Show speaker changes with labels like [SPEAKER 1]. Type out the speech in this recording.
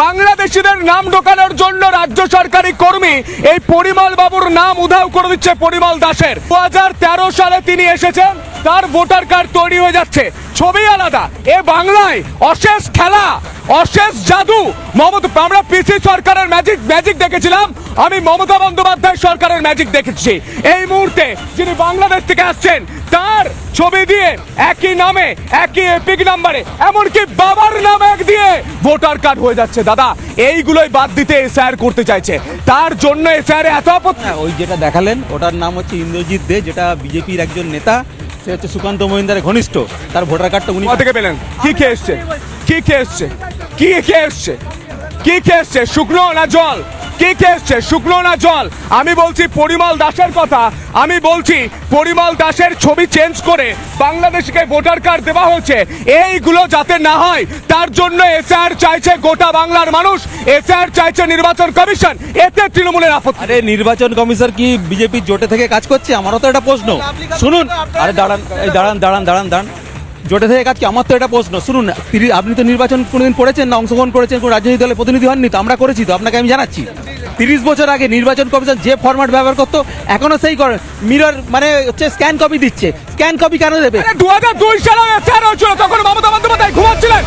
[SPEAKER 1] বাংলাদেশিদের নাম ঢোকানোর জন্য রাজ্য সরকারি কর্মী এই পরিমল বাবুর নাম উধাও করে দিচ্ছে পরিমল দাসের। 2013 সালে তিনি এসেছেন, তার ভোটার কার্ড তৈরি হয়ে যাচ্ছে, ছবি আলাদা। এ বাংলায় অশেষ খেলা, অশেষ জাদু। আমরা পিসি সরকারের ম্যাজিক দেখেছিলাম, আমি মমতা বন্দ্যোপাধ্যায় সরকারের ম্যাজিক দেখেছি। এই মুহূর্তে যিনি বাংলাদেশ থেকে আসছেন তার ছবি দিয়ে একই নামে একই এপিক নাম্বারে এমনকি বাবার নাম এক দিয়ে ভোটার কার্ড হয়ে যাচ্ছে। দাদা, এইগুলোই বাদ দিতে এসআইআর করতে চাইছে, তার জন্য এসআইআর এত আপত্তি।
[SPEAKER 2] ওই যেটা দেখালেন ওটার নাম হচ্ছে ইন্দ্রজিৎ দে, যেটা বিজেপির একজন নেতা, সে হচ্ছে সুকান্ত মহিন্দারের ঘনিষ্ঠ। তার ভোটার কার্ডটা উনি
[SPEAKER 1] থেকে পেলেন। কি খেয়ে এসছে? কি খেয়ে এসছে? কি খেয়ে এসছে? কি খেয়ে এসছে? শুকনো না জল? কি খেয়ে এসছে? শুকনো না জল? আমি বলছি পরিমল দাসের কথা, আমি বলছি পরিমল দাসের ছবি চেঞ্জ করে বাংলাদেশকে ভোটার কার্ড দেওয়া হচ্ছে। এইগুলো যাতে না হয় তার জন্য এসআইআর চাইছে গোটা বাংলার মানুষ, এসআইআর চাইছে নির্বাচন কমিশন। এতে তৃণমূলের আপত্তি।
[SPEAKER 2] আরে নির্বাচন কমিশন কি বিজেপির জোটে থেকে কাজ করছে? আমারও তো এটা প্রশ্ন। শুনুন, আরে দাঁড়ান, জোটে থেকে কাজ কি? আমার তো এটা প্রশ্ন। শুনুন, আপনি তো নির্বাচন কোনোদিন করেছেন না, অংশগ্রহণ করেছেন, কোন রাজনৈতিক দলের প্রতিনিধি হননি তো? আমরা করেছি তো, আপনাকে আমি জানাচ্ছি। 30 বছর আগে নির্বাচন কমিশন যে ফরম্যাট ব্যবহার করতো এখনো সেই করে, মিরর মানে হচ্ছে স্ক্যান কপি দিচ্ছে। স্ক্যান কপি কেন দেবে?
[SPEAKER 1] 2002 সালে এসআইআর হয়েছিল, তখন মমতা বন্দ্যোপাধ্যায় ঘুমাচ্ছিলেন।